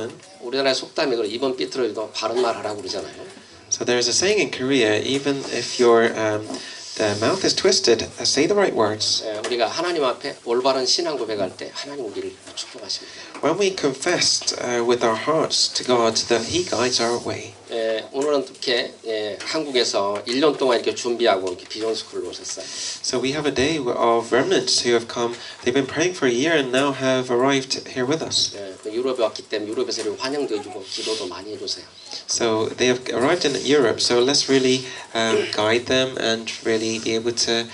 famine. 우리나라의 속담에 그 입은 삐뚤어져도 바른 말 하라고 그러잖아요. So there is a saying in Korea, even if your the mouth is twisted, say the right words. 우리가 하나님 앞에 올바른 신앙 고백할 때 하나님 우리를 축복하십니다. When we confessed with our hearts to God that He guides our way. 오늘은 이렇게 한국에서 1년 동안 이렇게 준비하고 이렇게 비전 스쿨을 오셨어요. So we have a day of remnants who have come. They've been praying for a year and now have arrived here with us. 유럽에 왔기 때문에 유럽에서 이렇게 환영도 해주고 기도도 많이 해주세요. So they have arrived in Europe. So let's really guide them and really be able to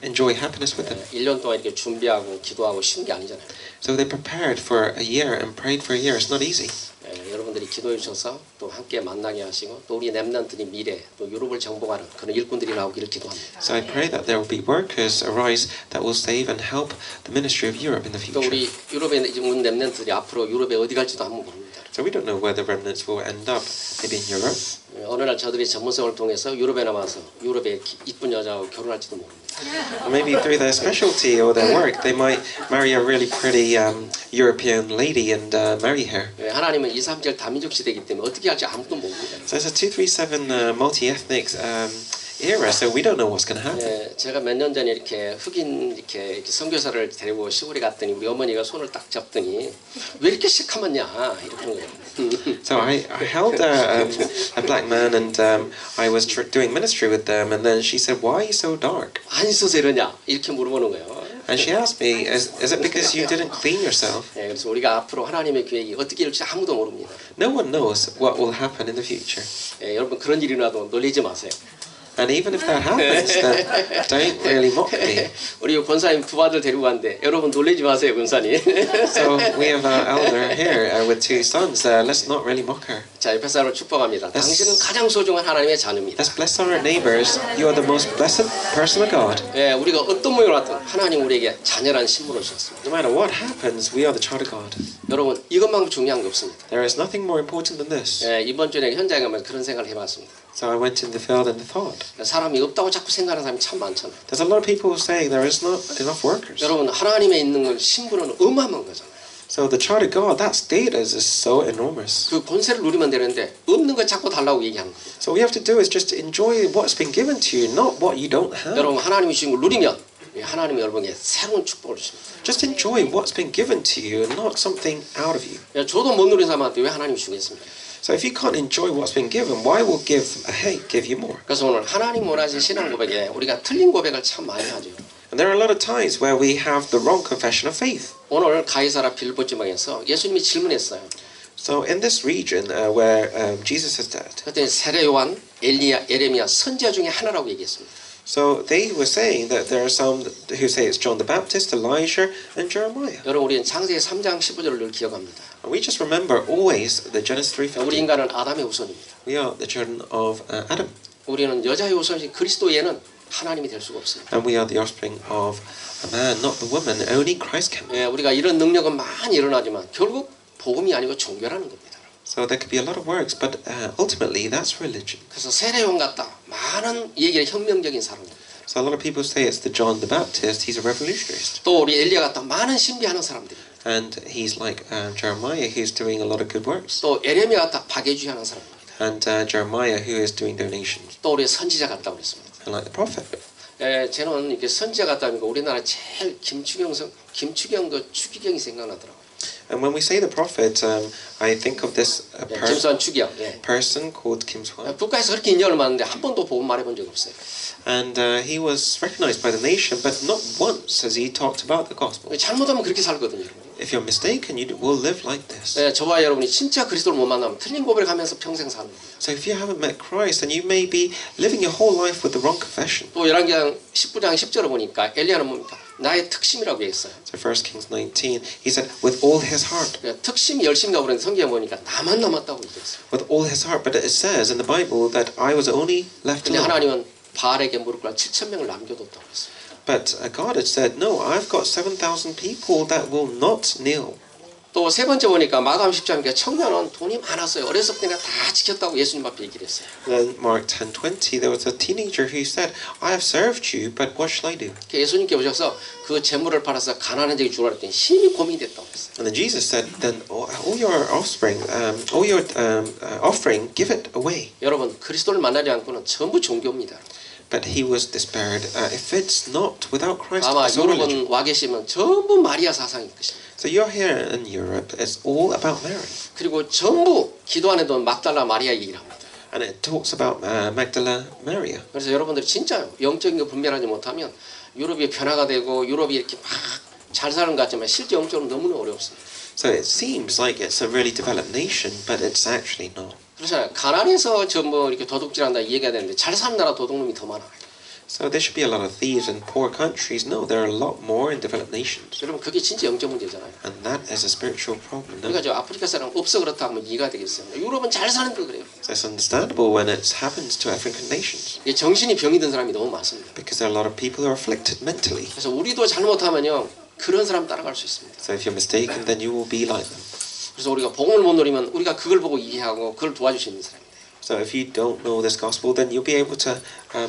enjoy happiness with them. 1년 동안 이렇게 준비하고 기도하고 쉬운 게 아니잖아요. So they prepared for a year and prayed for a year. It's not easy. 여러분들이 기도해 주셔서 또 함께 만나게 하시고 또 우리 렘넌트들이 미래 또 유럽을 정복하는 그런 일꾼들이 나오기를 기도합니다. So I pray that there will be workers arise that will save and help the ministry of Europe in the 또 future. 우리 유럽에 온 렘넌트들이 앞으로 유럽에 어디 갈지도 한번 모릅니다. So we don't know where the remnants will end up. Maybe in Europe. 어느 날 저들이 전문성을 통해서 유럽에 나와서 유럽의 이쁜 여자하고 결혼할지도 모릅니다. Or maybe through their specialty or their work, they might marry a really pretty European lady and marry her. 하나님은 2, 3절 다민족 시대이기 때문에 어떻게 할지 아무도 모릅니다. So it's a 237 multi-ethnic era, so we don't know what's going to happen. 제가 몇 년 전에 이렇게 흑인 이렇게 선교사를 데리고 시골에 갔더니 우리 어머니가 손을 딱 잡더니 왜 이렇게 시커멓냐 이렇게 거예요. So I held a black man and I was doing ministry with them, and then she said, "Why are you so dark?" 안 씻어서 이러냐 이렇게 물어보는 거예요. And she asked me, "Is it because you didn't clean yourself?" 그래서 우리가 앞으로 하나님의 계획이 어떻게 일지 아무도 모릅니다. No one knows what will happen in the future. 여러분 그런 일이 나도 놀리지 마세요. And even if that happens, then don't really mock me. 우리 권사님 두 아들 데리고 간대. 여러분 놀리지 마세요, 권사님. So we have our elder here with two sons. Let's not really mock her. 자, 옆에 사람을 축복합니다. 당신은 가장 소중한 하나님의 자녀입니다. Let's bless our neighbors. You are the most blessed person of God. 우리가 어떤 모양을 하든 하나님 우리에게 자녀라는 신분을 주셨습니다. No matter what happens, we are the child of God. 여러분 이것만큼 중요한 게 없습니다. There is nothing more important than this. 이번 주에 현장에 가면 그런 생각을 해봤습니다. So I went in the field and thought. 사람이 없다고 자꾸 생각하는 사람이 참 많잖아요. There's a lot of people saying there is not enough workers. 여러분 하나님에 있는 건 신분은 어마어마한 거잖아요. So the child of God, that status is so enormous. 그 권세를 누리면 되는데 없는 거 자꾸 달라고 얘기하는 거예요. So what we have to do is just enjoy what's been given to you, not what you don't have. 여러분 하나님이 주신 걸 누리면 하나님이 여러분에게 새로운 축복을 주십니다. Just enjoy what's been given to you and not something out of you. 저도 못 누린 사람한테 왜 하나님이 주겠습니까? So if you can't enjoy what's been given, why will give you more? 그래서 오늘 하나님 원하신 신앙 고백에 우리가 틀린 고백을 참 많이 하죠. And there are a lot of times where we have the wrong confession of faith. 오늘 가이사라 빌보 지방에서 예수님이 질문했어요. So in this region where Jesus is dead. 그때 세례 요한, 엘리야, 예레미야 선지자 중에 하나라고 얘기했습니다. So they were saying that there are some who say it's John the Baptist, Elijah, and Jeremiah. 여러분 우리는 창세기 3장 15절을 늘 기억합니다. We just remember always the Genesis 3:15. 우리 인간은 아담의 후손입니다. We are the children of Adam. 우리는 여자의 후손이 그리스도에는 하나님이 될 수가 없습니다. And we are the offspring of a man, not the woman. Only Christ can. 우리가 이런 능력은 많이 일어나지만 결국 복음이 아니고 종교라는 겁니다. So there could be a lot of works, but ultimately that's religion. 그래서 세례요한 같다. 많은 얘기를 혁명적인 사람입니다. So a lot of people say it's the John the Baptist. He's a revolutionist. 또 우리 엘리야 같다. 많은 신비하는 사람들입니다. And he's like Jeremiah, who's doing a lot of good works. 또 예레미야 같다. 박애주의하는 사람입니다. And Jeremiah, who is doing donations. 또 우리 선지자 같다고 그랬습니다. And like the prophet. 저는 이렇게 선지자 같다니까 우리나라 제일 김추경도 추기경이 생각나더라고요. And when we say the prophet, I think of this 김수환 추기경. person called Kim Swan. 국가에서 그렇게 인정을 받는데 한 번도 복음 말해본 적 없어요. And he was recognized by the nation, but not once has he talked about the gospel. 잘못하면 그렇게 살거든요. If you're mistaken, you will live like this. 저와 여러분이 진짜 그리스도를 못 만나면 틀린 고백을 하면서 평생 사는 거예요. So if you haven't met Christ, then you may be living your whole life with the wrong confession. 또 열왕기상 19장 10절을 보니까 엘리야는 뭡니까? 나의 특심이라고 얘기했어요. So 1 Kings 19, he said, with all his heart. 특심 열심이라고 그러는데 성경에 보니까 나만 남았다고 얘기했어요. With all his heart, but it says in the Bible that I was only left 근데 alone. 하나님은 바알에게 무릎 꿇어 7,000명을 남겨뒀다고 했어요. But God had said, no, I've got 7,000 people that will not kneel. 또 세 번째 보니까 마가음 10장에 청년은 돈이 많았어요. 어렸을 때가 다 지켰다고 예수님 앞에 얘기를 했어요. Then Mark 10:20, there was a teenager who said, "I have served you, but what shall I do?" 예수님께 오셔서 그 재물을 팔아서 가난한 자에게 주라 그랬더니 심히 고민이 됐다고 했어요. And then Jesus said, "Then all your offspring, all your offering, give it away." 여러분 그리스도를 만나지 않고는 전부 종교입니다. But he was despaired. If it's not without Christ, 아마 it's all religion. 유럽은 와 계시면 전부 마리아 사상일 것입니다. So you're here in Europe. It's all about Mary, 그리고 전부 기도 안에도 막달라 마리아 얘기를 합니다. and it talks about Magdala Maria. 그래서 여러분들이 진짜요 영적인 거 분별하지 못하면 유럽이 변화가 되고 유럽이 이렇게 막 잘 사는 것 같지만 실제 영적으로 너무나 어렵습니다. So it seems like it's a really developed nation, but it's actually not. 그렇잖아요. 가난해서 전부 이렇게 도둑질한다 이 얘기가 되는데 잘 사는 나라 도둑놈이 더 많아요. So there should be a lot of thieves in poor countries. No, there are a lot more in developed nations, 여러분 그게 진짜 영적 문제잖아요. and that is a spiritual problem. No? 그러니까 저 아프리카 사람 없어 그렇다 하면 이해가 되겠어요. 유럽은 잘 사는데 그래요. So it's understandable when it happens to African nations, 이게 정신이 병이 든 사람이 너무 많습니다. because there are a lot of people who are afflicted mentally. 그래서 우리도 잘못하면요 그런 사람 따라갈 수 있습니다. So if you're mistaken, then you will be like them. 그래서 우리가 복음을 못 누리면 우리가 그걸 보고 이해하고 그걸 도와줄 수 있는 사람입니다. So if you don't know this gospel, then you'll be able to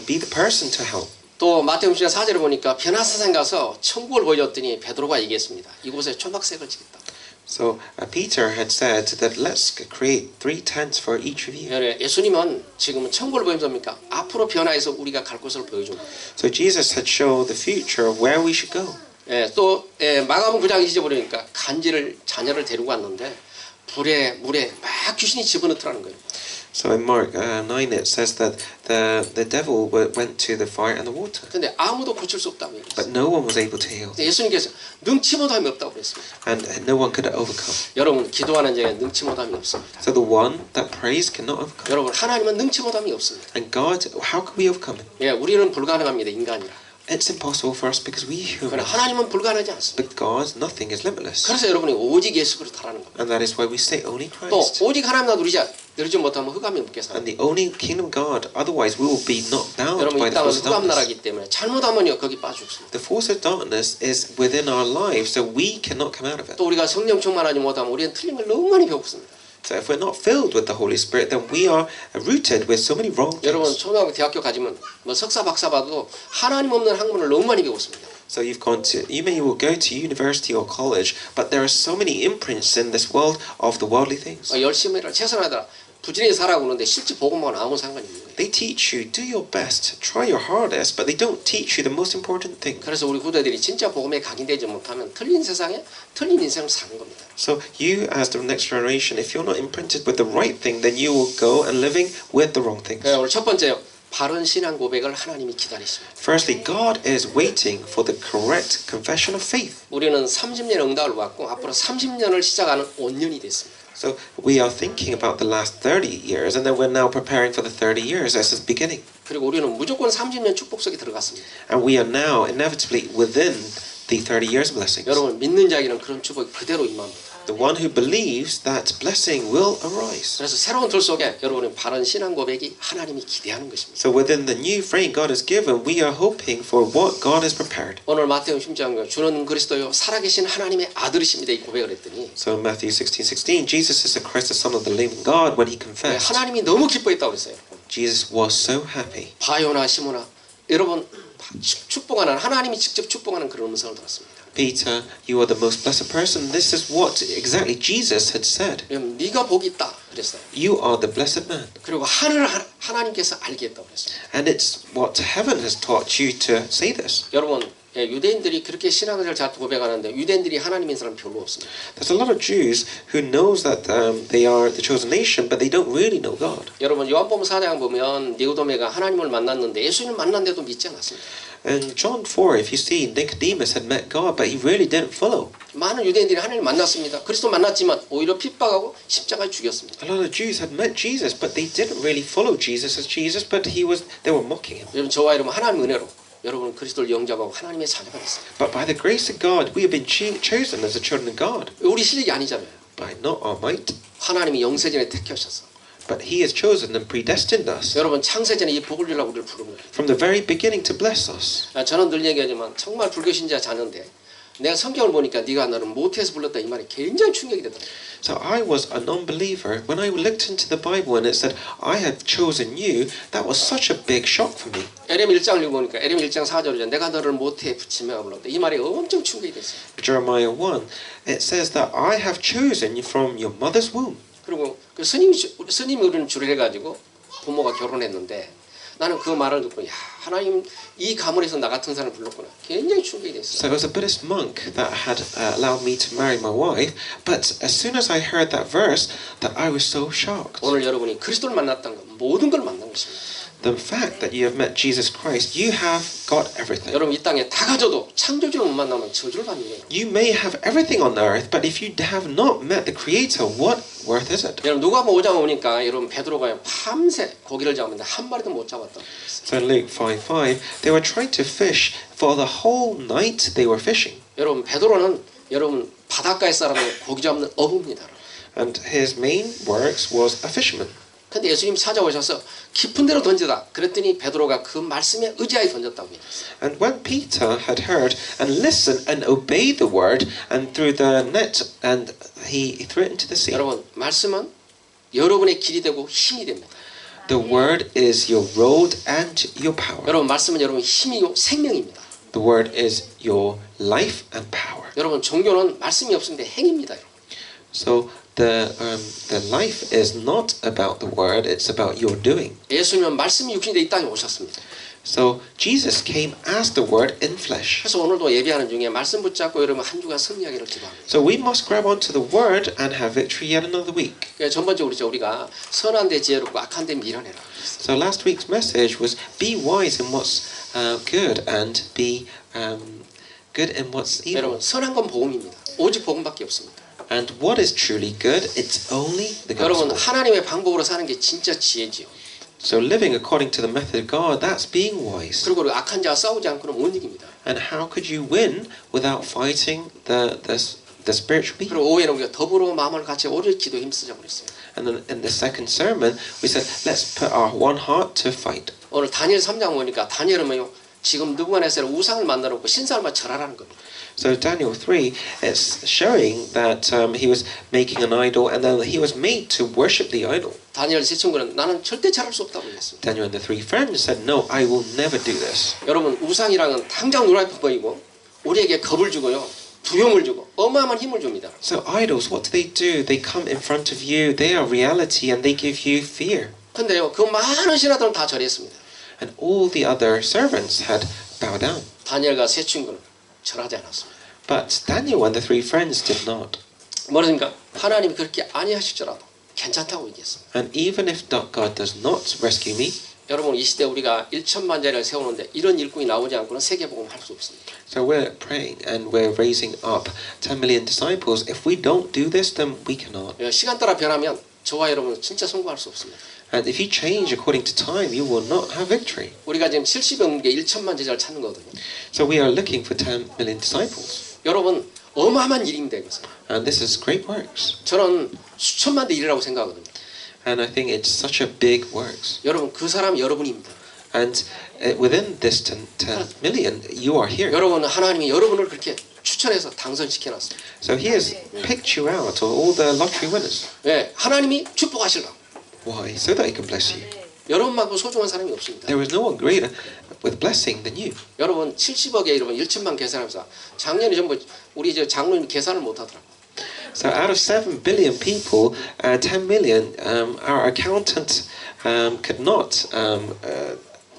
be the person to help. 또 마태복음 10장 4절에 보니까 변화사상 가서 천국을 보여줬더니 베드로가 얘기했습니다. 이곳에 초막색을 지겠다. So Peter had said that let's create 3 tents for each of you. 예수님은 지금은 천국을 보여줍니까? 앞으로 변화해서 우리가 갈 곳을 보여줍니다. So Jesus had shown the future of where we should go. 또 마가복음 9장 20절 보니까 간지를 자녀를 데리고 왔는데 불에 물에 막 귀신이 집어넣더라는 거예요. So in Mark 9 it says that the devil went to the fire and the water, 근데 아무도 고칠 수 없다고 얘기했어요. but no one was able to heal, 예수님께서 능치 못함이 없다고 그랬습니다. and no one could overcome. 여러분 기도하는 자에 능치 못함이 없습니다. So the one that prays cannot overcome. 여러분 하나님은 능치 못함이 없습니다. And God, how can we overcome it? 우리는 불가능합니다. 인간이라. It's impossible for us because we 그러나 humans. 하나님은 불가능하지 않습니다. But God, nothing is limitless. 그래서 여러분이 오직 예수 그리스도라는 겁니다. And that is why we say only 또 Christ. 오직 하나님나 누리지 못하면 흑암에 묻게 And 삽니다. the only kingdom of God, otherwise we will be knocked down 여러분 by 이 the 땅은 force of 흑암 darkness. 나라기 때문에 잘못하면요 거기 빠져 죽습니다. The force of darkness is within our lives, so we cannot come out of it. 또 우리가 성령 충만하지 못하면 우리는 틀린 걸 너무 많이 배웠습니다. So if we're not filled with the Holy Spirit, then we are rooted with so many wrong 여러분 things. 초등학교 대학교 가지면 뭐 석사 박사 봐도 하나님 없는 학문을 너무 많이 배웠습니다. So you may will go to university or college, but there are so many imprints in this world of the worldly things. 열심히 해라 최선하더라 부지런히 살아고 그러는데 실제 복음하고는 아무 상관이 없는 거예요. They teach you, do your best, try your hardest, but they don't teach you the most important thing. 그래서 우리 후대들이 진짜 복음에 각인되지 못하면 틀린 세상에 틀린 인생을 사는 겁니다. So you, as the next generation, if you're not imprinted with the right thing, then you will go and living with the wrong things. 오늘 첫 번째요. 바른 신앙 고백을 하나님이 기다리십니다. Firstly, God is waiting for the correct confession of faith. 우리는 30년 응답을 받고 앞으로 30년을 시작하는 5년이 됐습니다. So we are thinking about the last 30 years, and then we're now preparing for the 30 years as the beginning. 그리고 우리는 무조건 30년 축복 속에 들어갔습니다. And we are now inevitably within the 30 years of blessings. 여러분 믿는 자에게는 그런 축복이 그대로 임합니다. The one who believes that blessing will arise. 그래서 새로운 틀 속에 여러분의 바른 신앙 고백이 하나님이 기대하는 것입니다. So within the new frame God has given, we are hoping for what God has prepared. 오늘 마태복음 10장 주는 그리스도요 살아계신 하나님의 아들이십니다 이 고백을 했더니 So in Matthew 16:16, Jesus is the Christ, the Son of the living God. When he confessed, 하나님이 너무 기뻐했다고 했어요. Jesus was so happy. 바요나 시모나 여러분 축복하는 하나님이 직접 축복하는 그런 음성을 들었습니다. Peter, you are the most blessed person. This is what exactly Jesus had said. 네가 복이 있다 그랬어요. You are the blessed man. 그리고 하늘을 하나님께서 알게 했다고 그랬어요. And it's what heaven has taught you to say this. 여러분 유대인들이 그렇게 신앙을 잘 고백하는데 유대인들이 하나님인 사람 별로 없습니다. There's a lot of Jews who knows that they are the chosen nation, but they don't really know God. 여러분 요한복음 4장 보면 니고데모가 하나님을 만났는데 예수님을 만났는데도 믿지 않았습니다. In John 4, if you see, Nicodemus had met God, but he really didn't follow. 많은 유대인들이 하나님을 만났습니다. 그리스도 만났지만 오히려 핍박하고 십자가에 죽였습니다. A lot of Jews had met Jesus, but they didn't really follow Jesus as Jesus, but they were mocking him. 여러분 저와 여러분 하나님 은혜로 여러분 그리스도를 영접하고 하나님의 자녀가 됐어요. But by the grace of God, we have been chosen as the children of God. 우리 실력이 아니잖아요. By not our might, 하나님이 영세전에 택하셔서 but he has chosen and predestined us 여러분 창세전에 이 복을 주려고 우리를 부른 거예요. from the very beginning to bless us. 저는 늘 얘기하지만 정말 불교 신자 자녀인데 내가 성경을 보니까 네가 너를 모태에서 불렀다 이 말이 굉장히 충격이 되더라고요. So I was a non-believer. When I looked into the Bible and it said, I have chosen you, that was such a big shock for me. 에레미 1장을 읽어보니까 에레미 1장 4절에 내가 너를 모태에 붙이며 불렀다. 이 말이 엄청 충격이 됐어요. Jeremiah 1, it says that I have chosen you from your mother's womb. 그리고 그 스님이 우리는 주를 해가지고 부모가 결혼했는데 나는 그 말을 듣고 야 하나님 이 가문에서 나 같은 사람을 불렀구나. 굉장히 충격이 됐어요. So it was a Buddhist monk that had allowed me to marry my wife, but as soon as I heard that verse, that I was so shocked. 오늘 여러분이 그리스도를 만났다는 건 모든 걸 만난 것입니다. The fact that you have met Jesus Christ, you have got everything. 여러분 이 땅에 다 가져도 창조주를 못 만나면 저주를 받는 거예요. You may have everything on the earth, but if you have not met the Creator, what worth is it? 여러분 누가 5장 오니까 여러분 베드로가 밤새 고기를 잡았는데 한 마리도 못 잡았다. So in Luke 5:5, they were trying to fish for the whole night. They were fishing, 여러분 베드로는 여러분 바닷가에 사람은 고기 잡는 어부입니다. and his main works was a fisherman. 근데 예수님 찾아오셔서 깊은 데로 던지다. 그랬더니 베드로가 그 말씀에 의지하여 던졌다고 얘기했어요. And when Peter had heard and listened and obeyed the word, and threw the net, and he threw it into the sea. 여러분 말씀은 여러분의 길이 되고 힘이 됩니다. The word is your road and your power. 여러분 말씀은 여러분 힘이요 생명입니다. The word is your life and power. 여러분 종교는 말씀이 없으면 행입니다. 여러분. So the life is not about the word; it's about your doing. 예수님은 말씀이 육신이 돼 이 땅에 오셨습니다. So Jesus came as the word in flesh. 그래서 오늘도 예배하는 중에 말씀 붙잡고 여러분 한 주간 승리하기를 기도합니다. So we must grab onto the word and have victory yet another week. 전번적으로 우리가 선한 데 지혜롭고 악한 데 미련해라. So last week's message was be wise in what's good and be good in what's evil. 여러분 선한 건 복음입니다. 오직 복음밖에 없습니다. And what is truly good? It's only the 여러분 gospel. 하나님의 방법으로 사는 게 진짜 지혜지요. So living according to the method of God, that's being wise. 그리고 악한 자와 싸우지 않고는 못 이깁니다. And how could you win without fighting the spiritual being? 그리고 오후에는 우리가 더불어 마음을 같이 오늘 기도 힘쓰자고 그랬어요. And then in the second sermon, we said, let's put our one heart to fight. 오늘 다니엘 3장 보니까 다니엘은요 지금 누구간에서 우상을 만들어놓고 신사람만 절하라는 겁니다. So Daniel 3, it's showing that he was making an idol, and then he was made to worship the idol. 다니엘 세 친구는 나는 절대 절할 수 없다고 했습니다. Daniel and the three friends said, no, I will never do this. 여러분 우상이랑은 당장 눈앞에 보이고 우리에게 겁을 주고요 두려움을 주고 어마어마한 힘을 줍니다. So idols, what do? They come in front of you, they are reality, and they give you fear. 근데요 그 많은 신하들은 다 절했습니다. And all the other servants had bowed down. 다니엘과 세 친구는 절하지 않았습니다. But Daniel and the three friends did not. 뭐라니까 하나님이 그렇게 아니하실지라도 괜찮다고 얘기했습니다. And even if God does not rescue me, 여러분 이 시대 우리가 1천만 자리를 세우는데 이런 일꾼이 나오지 않고는 세계복음 할 수 없습니다. so we're praying and we're raising up 10 million disciples. If we don't do this, then we cannot. 시간 따라 변하면 저와 여러분은 진짜 성공할 수 없습니다. And if you change according to time, you will not have victory. 우리가 지금 70여 개 1천만 제자를 찾는 거거든요. So we are looking for 10 million disciples. 여러분 어마어마한 일입니다 이것은. And this is great works. 저는 수천만 대 일이라고 생각하거든요. And I think it's such a big works. 여러분 그 사람 여러분입니다. And within this 10 million, you are here. 여러분 하나님이 여러분을 그렇게 추천해서 당선시켜놨습니다. So he has picked you out of all the lottery winners. 네, 하나님이 축복하시려고. Why? So that he can bless you. 여러분만큼 소중한 사람이 없습니다. There is no one greater with blessing than you. 여러분 70억에 여러분 1천만 계산하면서 작년에 전부 우리 저 장로님 계산을 못하더라고. So out of 7 billion people, 10 million, our accountant could not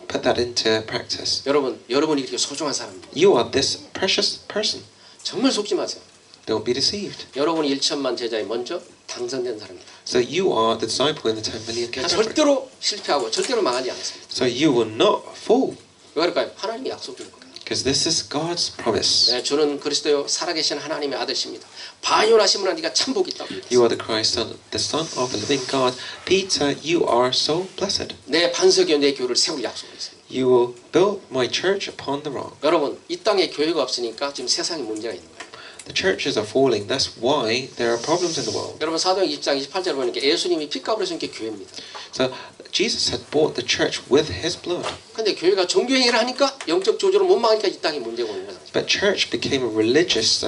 put that into practice. 여러분이 이렇게 소중한 사람입니다. You are this precious person. 정말 속지 마세요. Don't be deceived. 여러분이 1천만 제자에 먼저 당선된 사람입니다. So you are the disciple in the 10 million category. 절대로 실패하고 절대로 망하지 않습니다. So you will not fall. 왜 그럴까요? 하나님이 약속인 거예요. Because this is God's promise. 네, 주는 그리스도요 살아계신 하나님의 아들십니다. 반연하시므나 네가 참 복이 있다고 You 얘기했어요. are the Christ, the Son of the living God. Peter, you are so blessed. 내 반석이요 내 교회를 세울 약속을 했어요. You will build my church upon the rock. 여러분 이 땅에 교회가 없으니까 지금 세상에 문제가 있는 거예요. The churches are falling. That's why there are problems in the world. 여러분 사도행 20장 28절 보니까 예수님이 핏값으로 준 게 교회입니다. So Jesus had bought the church with his blood. 근데 교회가 종교행위를 하니까 영적 조절을 못 막으니까 이 땅에 문제가 오는 거죠. But church became a religious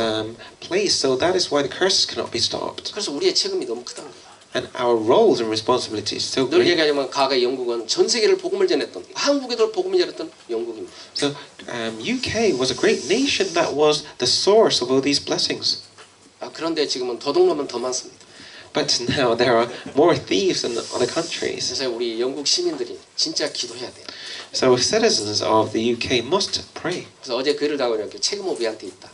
place, so that is why the curses cannot be stopped. 그래서 우리의 책임이 너무 크다는 거예요. And our roles and responsibilities so 늘 great. 얘기하지만 과거 영국은 전 세계를 복음을 전했던 한국에도 복음을 전했던 영국입니다. So UK was a great nation that was the source of all these blessings. 그런데 지금은 도둑놈은 더 많습니다. But now there are more thieves than other countries. 그래서 우리 영국 시민들이 진짜 기도해야 돼요. So citizens of the UK must pray. 그래서 어제 글을 다고 이렇게 책임은 우리한테 있다.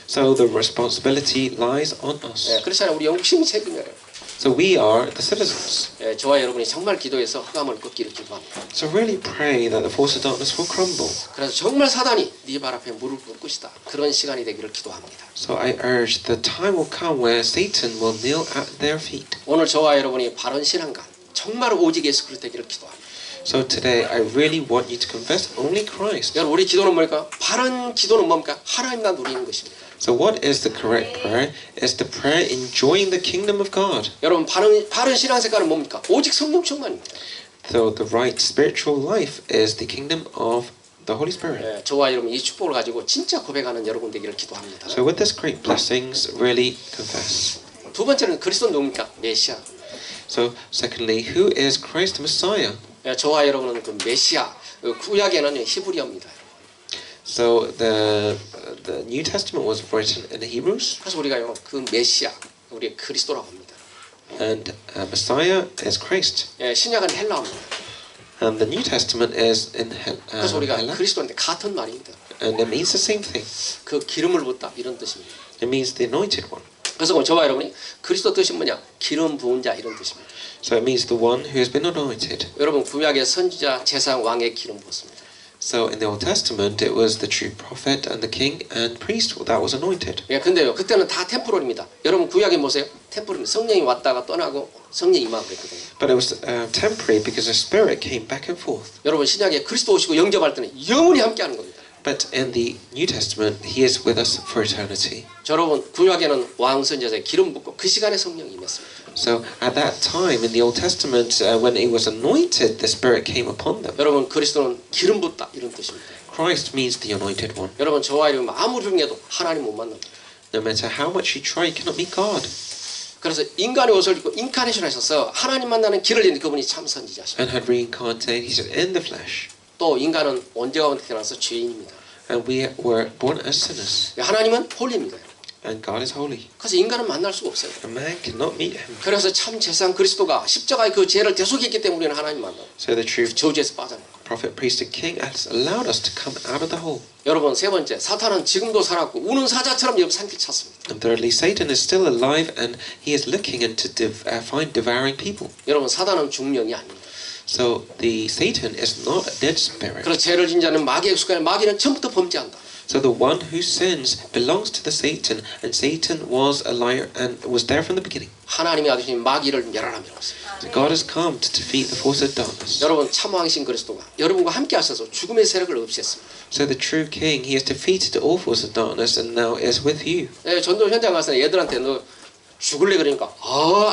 So the responsibility lies on us. 그렇잖아요. 우리 영국 시민 책임이에요. So we are the citizens. 저와 여러분이 정말 기도해서 흑암을 꺾기를 기도합니다. So really pray that the force of darkness will crumble. 그래서 정말 사단이 네 발 앞에 무릎 꿇을 것이다. 그런 시간이 되기를 기도합니다. So I urge the time will come where Satan will kneel at their feet. 오늘 저와 여러분이 바른 신앙과 정말 오직 예수 그리스도 되기를 기도합니다. So today I really want you to confess only Christ. 여러분 우리 기도는 뭡니까? 바른 기도는 뭡니까? 하나님만 누리는 것입니다. So what is the correct prayer? It's the prayer enjoying the kingdom of God. 여러분 바른 신앙 생활은 뭡니까? 오직 성령 충만입니다. So the right spiritual life is the kingdom of the Holy Spirit. 저와 여러분 이 축복을 가지고 진짜 고백하는 여러분 되기를 기도합니다. So with this great blessings, really confess. 두 번째는 그리스도 누굽니까? 메시아. So secondly, who is Christ the Messiah? 저와 여러분은 그 메시아 구약에는 히브리어입니다. So the New Testament was written in Hebrews, 그래서 우리가요 그 메시아 우리 그리스도라고 합니다. and Messiah is Christ, 신약은 헬라어입니다. and the New Testament is in 그래서 우리가 Hela, 그리스도인데 같은 말입니다. and it means the same thing. 그 기름을 붓다 이런 뜻입니다. It means the anointed one. 그래서 저와 여러분이 그리스도 뜻이 뭐냐? 기름 부은 자 이런 뜻입니다. So it means the one who has been anointed. 여러분 구약의 선지자, 제사장, 왕의 기름 부었습니다. So in the Old Testament, it was the true prophet and the king and priest that was anointed. 근데요 그때는 다 템포럴입니다. 여러분 구약에 보세요. 템포럴입니다. 성령이 왔다가 떠나고 성령이 임하고 그랬거든요. But it was temporary because the Spirit came back and forth. 여러분 신약에 그리스도 오시고 영접할 때는 영원히 함께하는 겁니다. But in the New Testament, He is with us for eternity. 여러분 구약에는 왕 선지자에 기름 붓고 그 시간에 성령이 임했습니다. So at that time in the Old Testament, when He was anointed, the Spirit came upon them. 여러분 그리스도는 기름 붓다 이런 뜻입니다. Christ means the anointed one. 여러분 저와 여러분 아무리 흉내도 하나님 못 만납니다. No matter how much you try, you cannot meet God. 그래서 인간의 옷을 입고 인카네이션 하셔서 하나님 만나는 길을 내는 그분이 참 선지자십니다. And had reincarnated, He said, in the flesh. 또 인간은 언제 가운데 태어나서 죄인입니다. And we were born as sinners. 하나님은 홀리입니다. And God is holy. 그래서 인간은 만날 수가 없어요. A man cannot meet Him. 그래서 참 제사장 그리스도가 십자가의 그 죄를 대속했기 때문에 우리는 하나님 만나. So the true 저주에서 빠져나요. prophet, priest, and king has allowed us to come out of the hole. 여러분 세 번째 사탄은 지금도 살았고 우는 사자처럼 여러분 산길 찾습니다. And thirdly, Satan is still alive and he is looking into find devouring people. 여러분 사탄은 중령이 아닙니다. So the Satan is not a dead spirit. 그래서 죄를 진 자는 마귀에 익숙하여 마귀는 처음부터 범죄한다. So the one who sins belongs to the Satan, and Satan was a liar and was there from the beginning. 하나님이 아주신 마귀를 멸하라며 했습니다. So God has come to defeat the force of darkness. 여러분 참 왕이신 그리스도가 여러분과 함께 하셔서 죽음의 세력을 없앴습니다. So the true King, he has defeated all force of darkness and now is with you. 전도 현장 가서 얘들한테 너 죽을래 그러니까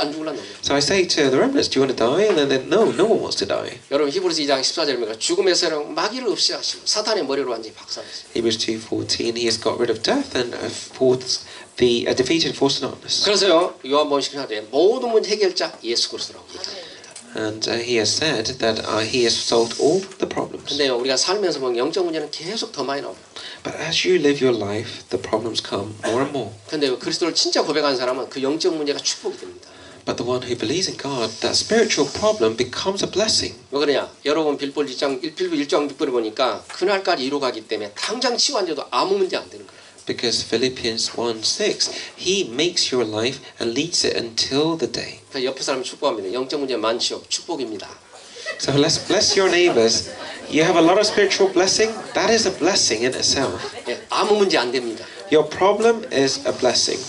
안 죽을란다. So I say to the remnants, do you want to die? And then no one wants to die. 여러분 히브리서 2장 14절입니다. 죽음의 세력 마귀를 없애하시고 사탄의 머리로 완전히 박살냈습니다. Hebrews 2:14, he has got rid of death and defeated force of darkness. 그래서요 요한복음 14절에 모든 문제 해결자 예수 그리스도라고 얘기합니다. And he has said that he has solved all the problems. 근데요 우리가 살면서 보면 영적 문제는 계속 더 많이 나옵니다. But as you live your life, the problems come more and more. 근데요 그리스도를 진짜 고백하는 사람은 그 영적 문제가 축복이 됩니다. But the one who believes in God, that spiritual problem becomes a blessing. 왜 그러냐? 여러분 빌보 1장 6절을 보니까 그날까지 이루어가기 때문에 당장 치유한데도 아무 문제 안 되는 거예요. Because Philippians 1:6, he makes your life and leads it until the day. 그래서 옆에 사람 축복합니다. 영적 문제 많지요. 축복입니다. So let's bless your neighbors. You have a lot of spiritual blessing. That is a blessing in itself. 아무 문제 안 됩니다. Your problem is a blessing.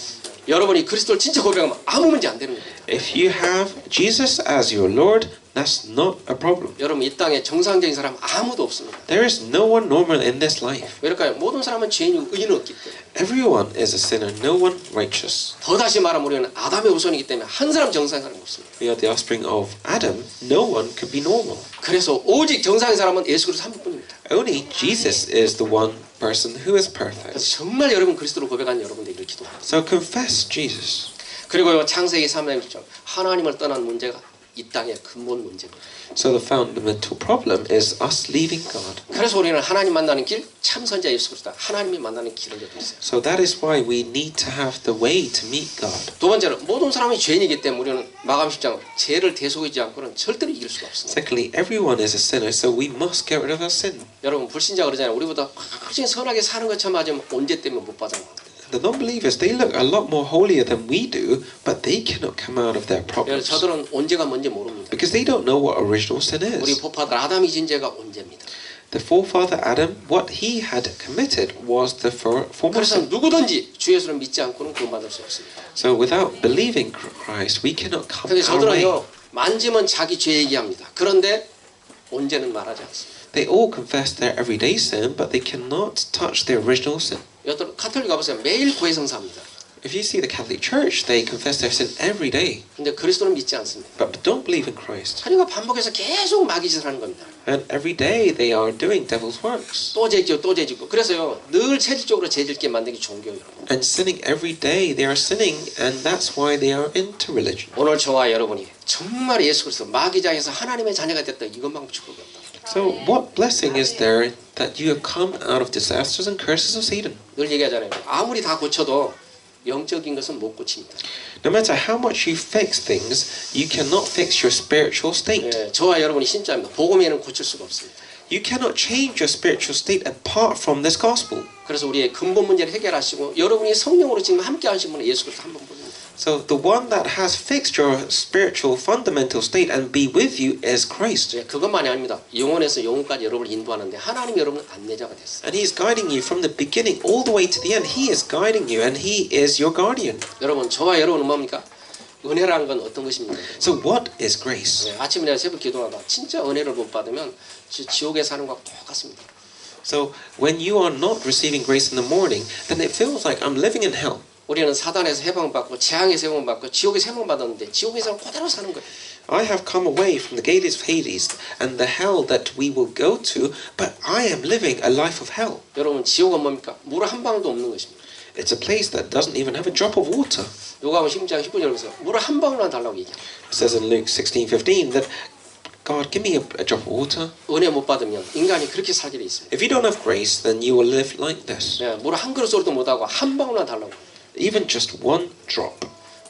여러분이 그리스도를 진짜 고백하면 아무 문제 안 되는 겁니다. If you have Jesus as your Lord, That's not a problem. 여러분 이 땅에 정상적인 사람 아무도 없습니다. There is no one normal in this life. 왜일까요? 모든 사람은 죄인이고 의인은 없기 때문에. Everyone is a sinner, no one righteous. 더 다시 말하면 우리는 아담의 후손이기 때문에 한 사람 정상인 사람이 없습니다. We are the offspring of Adam. No one could be normal. 그래서 오직 정상인 사람은 예수 그리스도 한 분입니다. Only Jesus is the one person who is perfect. 그래서 정말 여러분 그리스도로 고백한 여러분들이 기도합니다. So confess Jesus. 그리고 창세기 3장 1절 하나님을 떠난 문제가 이 땅의 근본 문제입니다. So the fundamental problem is us leaving God. 그래서 우리는 하나님 만나는 길, 참 선지자 예수 그리스도 하나님이 만나는 길을 열고 있어요. So that is why we need to have the way to meet God. 두 번째는 모든 사람이 죄인이기 때문에 우리는 마감 10장 죄를 대속하지 않고는 절대로 이길 수가 없습니다. Secondly, everyone is a sinner, so we must get rid of our sin. 여러분 불신자 그러잖아요. 우리보다 훨씬 선하게 사는 것처럼 하지만 언제 때문에 못 받아요. The non-believers, they look a lot more holier than we do, but they cannot come out of their 여러분 problems 저들은 언제가 뭔지 모릅니다. because they don't know what original sin 우리 is. 포파들 아담이 진 죄가 언제입니다. The forefather Adam, what he had committed was the former 그래서 sin. 누구든지 주 예수를 믿지 않고는 구원받을 수 없습니다. So without believing Christ, we cannot come 근데 our way. 저들은요 만지면 자기 죄 얘기합니다. 그런데 언제는 말하지 않습니다. They all confess their everyday sin, but they cannot touch their original sin. 여러분 카톨릭 가보세요. 매일 고해성사합니다. If you see the Catholic Church, they confess their sin every day, 근데 그리스도는 믿지 않습니다. but don't believe in Christ. 하나님과 반복해서 계속 마귀짓을 하는 겁니다. And every day they are doing devil's works. 또 죄짓고 또 죄짓고 그래서요 늘 체질적으로 죄짓게 만드는 게 종교예요. And sinning every day, they are sinning, and that's why they are into religion. 오늘 저와 여러분이 정말 예수 그리스도 마귀장에서 하나님의 자녀가 됐다 이것만큼 축복이 없다. So what blessing is there that you have come out of disasters and curses of Satan? 늘 얘기하잖아요. 아무리 다 고쳐도 영적인 것은 못 고칩니다. No matter how much you fix things, you cannot fix your spiritual state. 예, 저와 여러분이 신자입니다. 복음에는 고칠 수가 없습니다. You cannot change your spiritual state apart from this gospel. 그래서 우리의 근본 문제를 해결하시고 여러분이 성령으로 지금 함께 하신 분은 예수 그리스도 한 분뿐입니다. So the one that has fixed your spiritual fundamental state and be with you is Christ. 예, 그것만이 아닙니다. 영혼에서 영혼까지 여러분을 인도하는데 하나님이 여러분 안내자가 됐어요. And He's guiding you from the beginning all the way to the end. He is guiding you and He is your guardian. 여러분 저와 여러분은 뭡니까? 은혜라는 건 어떤 것입니까? So what is grace? 예, 아침에 내가 새벽 기도하다 진짜 은혜를 못 받으면 지옥에 사는 것과 똑같습니다. So when you are not receiving grace in the morning, then it feels like I'm living in hell. 우리는 사단에서 해방받고 재앙에서 해방받고 지옥에서 해방받았는데 지옥에서 그대로 사는 거예요. I have come away from the gate of Hades and the hell that we will go to, but I am living a life of hell. 여러분 지옥은 뭡니까? 물 한 방울도 없는 것입니다. It's a place that doesn't even have a drop of water. 요가복음 10장 10절 여기서 물을 한 방울만 달라고 얘기합니다. It says in Luke 16:15 that God, give me a drop of water. 은혜 못 받으면 인간이 그렇게 살게 돼 있습니다. If you don't have grace, then you will live like this. 예, 물을 한 그릇 소리도 못 하고 한 방울만 달라고. Even just one drop.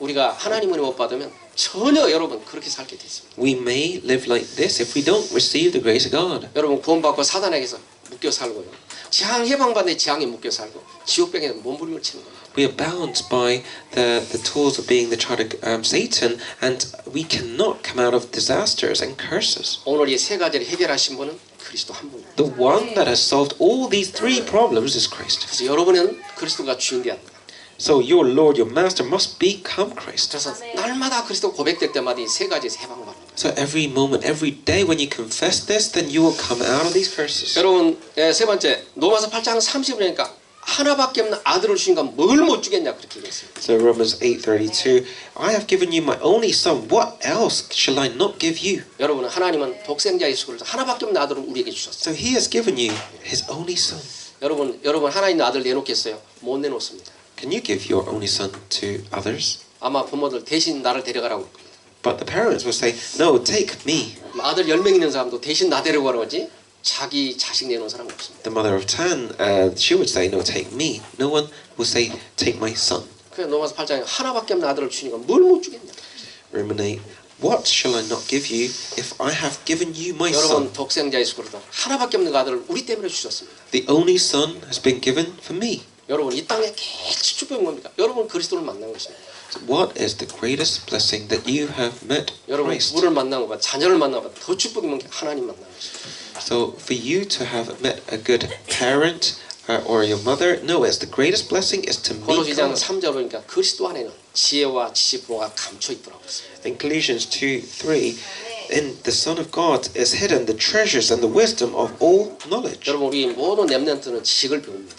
우리가 하나님 은혜 못 받으면 전혀 여러분 그렇게 살게 돼 있습니다. We may live like this if we don't receive the grace of God. 여러분 구원받고 사단에게서 묶여 살고요. 재앙 해방받는 재앙에 묶여 살고 지옥병에 몸부림을 치는 겁니다. We are bound by the tools of being the child of Satan, and we cannot come out of disasters and curses. 오늘 이 세 가지를 해결하신 분은 그리스도 한 분입니다. The one that has solved all these three problems is Christ. 그래서 여러분은 그리스도가 주인 되어야 합니다. So your Lord, your Master must become Christ. 그래서 날마다 그리스도 고백될 때마다 이 세 가지에서 해방받는 거예요. So every moment, every day when you confess this, then you will come out of these curses. 여러분 세 번째 로마서 8장 30절이니까 하나밖에 없는 아들을 주신가 뭘 못 주겠냐 그렇게 얘기했습니다. So Romans 8:32, I have given you my only son. What else shall I not give you? 여러분은 하나님은 독생자 예수 그리스도 하나밖에 없는 아들을 우리에게 주셨어요. So He has given you His only son. 여러분 하나 있는 아들 내놓겠어요? 못 내놓습니다. Can you give your only son to others? 아마 부모들 대신 나를 데려가라고 할 겁니다. But the parents will say, no, take me. 아들 10명 있는 사람도 대신 나 데려가라고 하지 자기 자식 내놓은 사람은 없습니다. The mother of 10, she would say, no, take me. No one will say, take my son. 그래서 로마서 8장에 하나밖에 없는 아들을 주니까 뭘 못 주겠냐. Ruminate, what shall I not give you if I have given you my son? 여러분 독생자 예수 그리스도 하나밖에 없는 그 아들을 우리 때문에 주셨습니다. The only son has been given for me. 여러분 이 땅에 개치 축복이 뭡니까? 여러분 그리스도를 만난 것입니다. So what is the greatest blessing that you have met 여러분 Christ? 부부를 만난 것보다 자녀를 만난 것보다 더 축복이 뭔 게 하나님 만난 것입니다. So for you to have met a good parent or your mother, no, it's the greatest blessing is to meet 고린도장 God. 3절 보니까 그리스도 안에는 지혜와 지식보가 감춰 있더라고요. In Colossians 2:3, in the Son of God is hidden the treasures and the wisdom of all knowledge. 여러분 우리 모든 렘넌트는 지식을 배웁니다.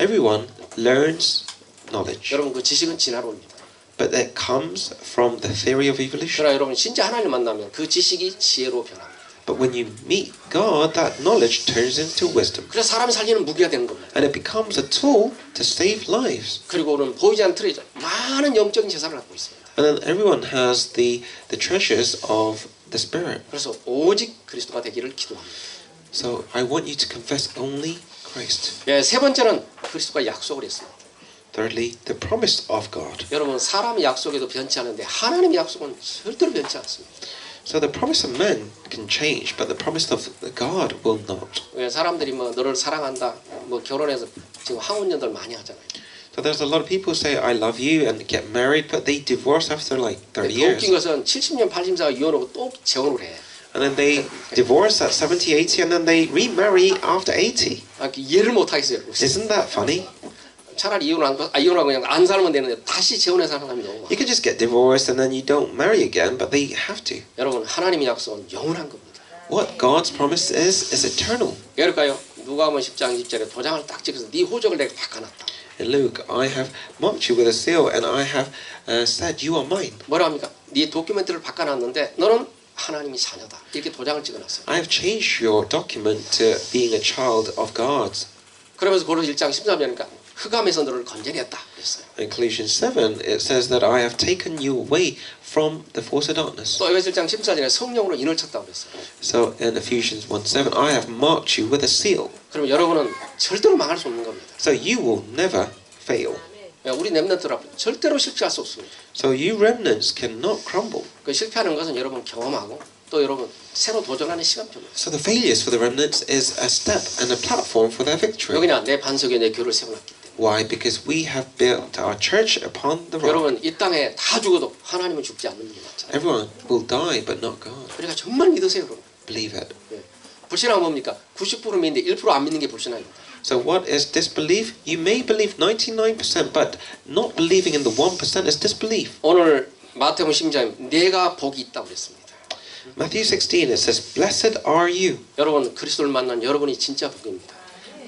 Everyone learns knowledge, 여러분 그 지식은 진화론입니다. but that comes from the theory of evolution. 그러나 여러분 진짜 하나님 만나면 그 지식이 지혜로 변합니다. But when you meet God, that knowledge turns into wisdom, 그래서 사람을 살리는 무기가 되는 겁니다. and it becomes a tool to save lives. 그리고는 보이지 않는 트레저 많은 영적인 재산을 갖고 있습니다. And then everyone has the treasures of the Spirit. 그래서 오직 그리스도가 되기를 기도합니다. So I want you to confess only Christ. 예, 세 번째는 그리스도가 약속을 했습니다. Thirdly, the promise of God. 여러분 사람의 약속에도 변치 않는데 하나님의 약속은 절대로 변치 않습니다. So the promise of man can change, but the promise of God will not. 예, 사람들이 뭐 너를 사랑한다, 뭐 결혼해서 지금 항혼년들 많이 하잖아요. So there's a lot of people who say I love you and get married, but they divorce after like 30 더 years. 웃긴 것은 70년 80사가 이혼하고 또 재혼을 해. And then they divorce at 70, 80, and then they remarry after 80. 아, 이해를 못 하겠어요. Isn't that funny? 차라리 이혼하고 그냥 안 살면 되는데 다시 재혼해서 사는 사람이 너무 많아요. You can just get divorced and then you don't marry again, but they have to. 여러분 하나님의 약속은 영원한 겁니다. What God's promise is eternal. 그럴까요? 누가복음 10장 20절에 도장을 딱 찍어서 네 호적을 내가 바꿔놨다. In Luke, I have marked you with a seal, and I have said you are mine. 뭐라 합니까? 네 도큐멘트를 바꿔놨는데 너는 하나님의 자녀다. 이렇게 도장을 찍어놨어요. I have changed your document to being a child of God. 그러면서 고린도 1장 13절이니까 흑암에서 너를 건져냈다 그랬어요. In Colossians 7, it says that I have taken you away from the force of darkness. 또 에베소 1장 14절에 성령으로 인을 쳤다고 그랬어요. So in Ephesians 1:7, I have marked you with a seal. 그러면 여러분은 절대로 망할 수 없는 겁니다. So you will never fail. 우리 렘넌트라고 절대로 실패할 수 없습니다. So you remnants cannot crumble. 그 실패하는 것은 여러분 경험하고 또 여러분 새로 도전하는 시간표입니다. So the failures for the remnants is a step and a platform for their victory. 여기냐 내 반석에 내 교를 세워놨기 때문에. Why? Because we have built our church upon the rock. 여러분 이 땅에 다 죽어도 하나님은 죽지 않는 게 맞잖아요. Everyone will die, but not God. 그러니까 정말 믿으세요, 여러분. Believe it. 불신앙은 뭡니까? 90% 믿는데 1% 안 믿는 게 불신앙입니다. So what is disbelief? You may believe 99%, but not believing in the 1% is disbelief. 오늘 마태복음 16장 내가 복이 있다고 그랬습니다. Matthew 16, it says, "Blessed are you." 여러분 그리스도를 만난 여러분이 진짜 복입니다.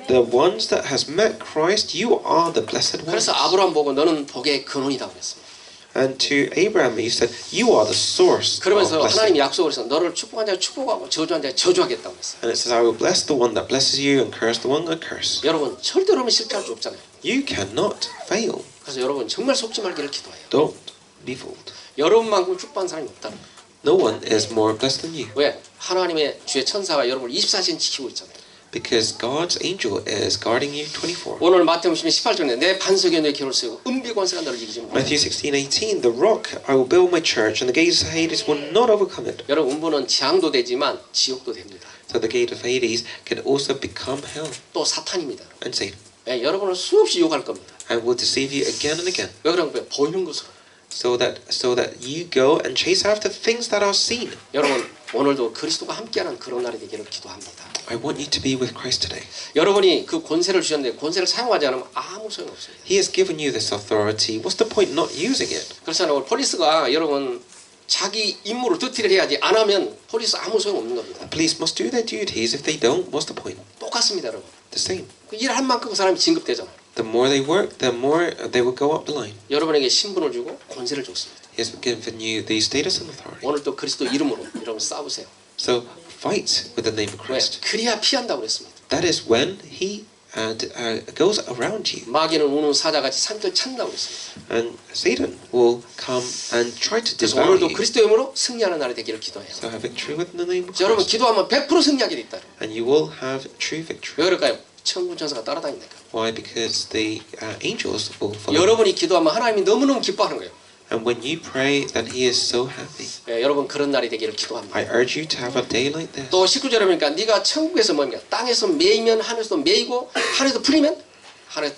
The ones that has met Christ, you are the blessed ones. 그래서 아브라함 보고 너는 복의 근원이다 그랬습니다. And to Abraham, he said, "You are the source of 그러면서 blessing." 하나님이 약속을 해서 너를 축복한 자를 축복하고 저주한 자를 저주하겠다고 그랬어요. And it says, "I will bless the one that blesses you and curse the one that curse." 여러분 절대로 실패할 수 없잖아요. You cannot fail. 그래서 여러분 정말 속지 말기를 기도해요. Don't be fooled. 여러분만큼 축복한 사람이 없다는 거예요. No one is more blessed than you. 왜? 하나님의 주의 천사가 여러분을 24시간 지키고 있잖아요. Because God's angel is guarding you 24. 오늘 마태복음 18절에 내 반석에 내 기를 세우고 은비 권세가 너를 이기지 못해. Matthew 16:18, the rock I will build my church, and the gates of Hades will not overcome it. 여러분 음부는 재앙도 되지만 지옥도 됩니다. So the gate of Hades can also become hell 또 사탄입니다. and Satan, 예, 여러분을 수없이 유혹할 겁니다. and will deceive you again and again, 왜 그런 거예요? 보이는 것으로. so that you go and chase after things that are seen. 여러분 오늘도 그리스도가 함께하는 그런 날이 되기를 기도합니다. I want you to be with Christ today. 여러분이 그 권세를 주셨는데 권세를 사용하지 않으면 아무 소용 없습니다. He has given you this authority. What's the point not using it? 그렇잖아요. 폴리스가 여러분 자기 임무를 듀티를 해야지 안 하면 폴리스 아무 소용 없는 겁니다. Police must do their duties. If they don't, what's the point? 똑같습니다, 여러분. The same. 일할 만큼 그 사람이 진급되잖아요. The more they work, the more they will go up the line. 여러분에게 신분을 주고 권세를 줬습니다. He has given you the status and authority. 오늘 또 그리스도 이름으로 여러분 싸우세요. So fight with the name of 왜? Christ. 그래야 피한다고 그랬습니다. That is when he goes around you. 마귀는 우는 사자같이 산들 찾는다고 그랬습니다. And Satan will come and try to 그래서 devour 오늘도 you. 그리스도 이름으로 승리하는 날이 되기를 기도해요. So have victory with the name of 여러분 Christ. 기도하면 100% 승리하게 돼 있다. And you will have true victory. 왜 그럴까요? 천군 천사가 따라다닌다니까. Why? Because the angels will follow you. 여러분이 기도하면 하나님이 너무너무 기뻐하는 거예요. And when you pray, then he is so happy. 예, 여러분 그런 날이 되기를 기도합니다. I urge you to have a day like this. 또 19절에 보니까 네가 천국에서 뭡니까? 땅에서 매이면 하늘에서도 매이고 하늘에서 풀리면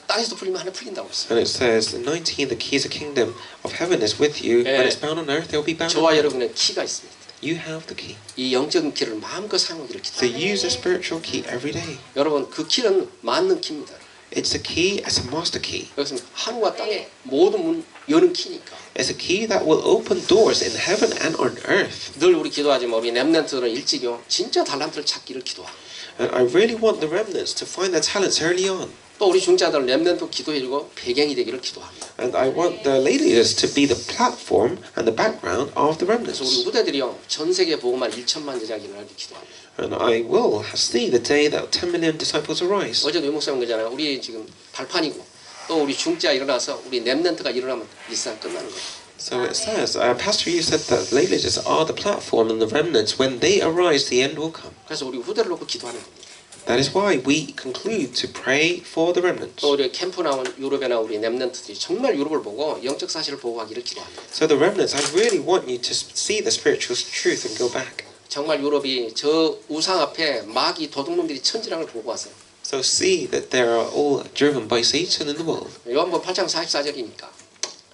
땅에서도 풀리면 하늘 풀린다고 했어요. And it says, 19, the keys of the kingdom of heaven is with you. When it's bound on earth, they will be bound on 저와 earth. 여러분은 키가 있습니다. You have the key. 이 영적인 키를 마음껏 사용하기를 So 기도합니다. use the spiritual key every day. 여러분 그 키는 맞는 키입니다. It's a key as a master key. 여기서 하늘과 땅의 모든 문 여는 키니까. It's a key that will open doors in heaven and on earth. 늘 우리 기도하지만 우리 렘넌트들은 일찍요 진짜 달란트를 찾기를 기도합니다. And I really want the remnants to find their talents early on. 또 우리 중자들 렘넌트 기도해주고 배경이 되기를 기도합니다. And I want the lay leaders to be the platform and the background of the 그래서 우리 remnants. 후대들이요 전 세계 복음만 1천만 제자가 일어나기 기도합니다. And I will see the day that 10 million disciples arise. 어제도 외목사님 그러잖아요. 우리 지금 발판이고 또 우리 중자 일어나서 우리 렘넌트가 일어나면 일상 끝나는 거예요. So it says, Pastor, you said that lay leaders are the platform and the remnants. When they arise, the end will come. 그래서 우리 후대를 놓고 기도하는 겁니다. That is why we conclude to pray for the remnants. 또 우리 캠프 나온 유럽에 나온 우리 렘넌트들이 정말 유럽을 보고 영적 사실을 보고하기를 기도합니다. So the remnants, I really want you to see the spiritual truth and go back. 정말 유럽이 저 우상 앞에 마귀 도둑놈들이 천지랑을 보고 왔어요. So see that they are all driven by Satan in the world. 요한복음 8장 44절이니까.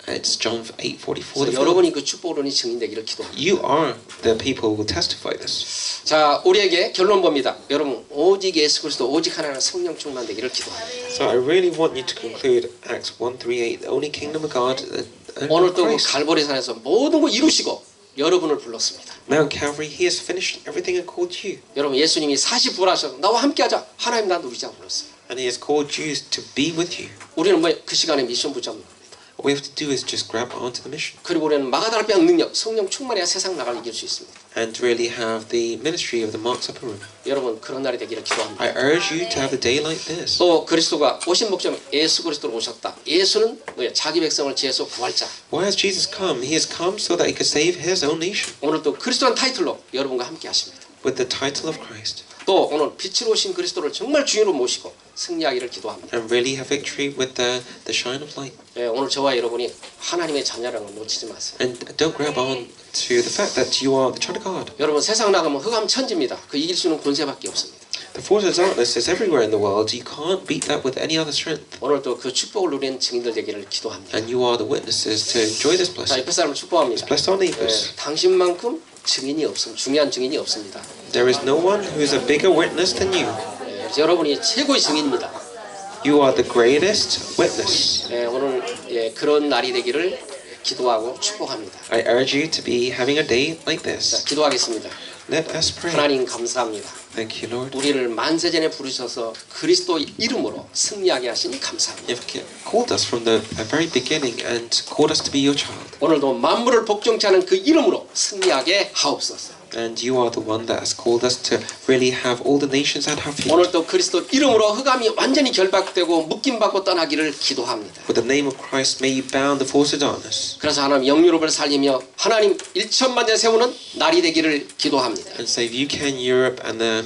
It's John 8:44. 여러분이 그 축복으로니 증인되기를 기도합니다. You are the people who will testify this. 자, 우리에게 결론 봅니다. 여러분 오직 예수 그리스도 오직 하나님 성령 충만되기를 기도합니다. So I really want you to conclude Acts 1:38. The only kingdom of God and 오늘 또 Christ. 갈보리산에서 모든 걸 이루시고 여러분을 불렀습니다. Mount Calvary, He has finished everything and called you. 여러분 예수님이 40부활하셔서 나와 함께하자. 하나님 나 누리자 불렀어요. And He has called you to be with you. 우리는 뭐 그 시간에 미션 붙잡는 겁니다. All we have to do is just grab onto the mission 그리고 우리는 마가다락병 능력, 성령 충만해야 세상 나갈 이길 수 있습니다. and really have the ministry of the Mark's Upper Room. 여러분 그런 날이 되기를 기도합니다. I urge you to have a day like this. 또 그리스도가 오신 목적은 예수 그리스도로 오셨다. 예수는 뭐야? 자기 백성을 지혜서 구할자. Why has Jesus come? He has come so that He could save His own nation 오늘 또 그리스도란 타이틀로 여러분과 함께 하십니다. with the title of Christ 또 오늘 빛으로 오신 그리스도를 정말 주인으로 모시고 승리하기를 기도합니다. and really have victory with the shine of light. 예, 오늘 저와 여러분이 하나님의 자녀라는 걸 놓치지 마세요. And don't grab on to the fact that you are the child of God. 여러분 세상 나가면 흑암천지입니다. 그 이길 수 있는 권세밖에 없습니다. The force of darkness is everywhere in the world. You can't beat that with any other strength. 오늘 또 그 축복을 누리는 증인들 되기를 기도합니다. And you are the witnesses to enjoy this 자, blessing. 옆에 사람을 축복합니다. Bless our neighbors. 예, 당신만큼 증인이 없습니다. 중요한 증인이 없습니다. There is no one who is a bigger witness than you. 예, 여러분이 최고의 증인입니다. You are the greatest witness. 예, 오늘 예, 그런 날이 되기를 기도하고 축복합니다. I urge you to be having a day like 자, this. 기도하겠습니다. Let us pray. 하나님 감사합니다. Thank you, Lord. 우리를 만세전에 부르셔서 그리스도 이름으로 승리하게 하시니 감사합니다. You've called us from the very beginning and called us to be your child. 오늘도 만물을 복종케 하는 그 이름으로 승리하게 하옵소서. And you are the one that has called us to really have all the nations at our feet. 오늘도 그리스도 이름으로 흑암이 완전히 결박되고 묶임받고 떠나기를 기도합니다. With the name of Christ, may you bound the force of darkness 그래서 하나님 영유럽을 살리며 하나님 1천만 년 세우는 날이 되기를 기도합니다. and save UK and Europe and the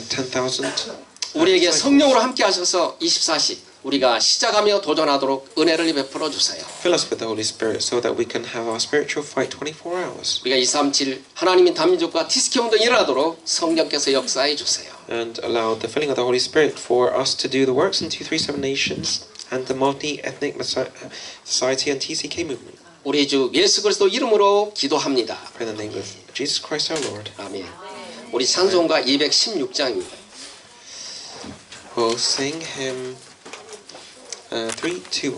10,000. 우리에게 성령으로 함께 하셔서 24시 우리가 시작하며 도전하도록 은혜를 베풀어 주세요. Fill us with the Holy Spirit so that we can have our spiritual fight 24 hours. 우리가 237 하나님의 단민족과 티스케움도 일어나도록 성령께서 역사해 주세요. And allow the filling of the Holy Spirit for us to do the works in 237 nations and the multi-ethnic society and TCK movement. 우리 주 예수 그리스도 이름으로 기도합니다. In the name of Jesus Christ our Lord. 아멘. 우리 찬송가 216장입니다. We'll sing hymn 3, 2, 1.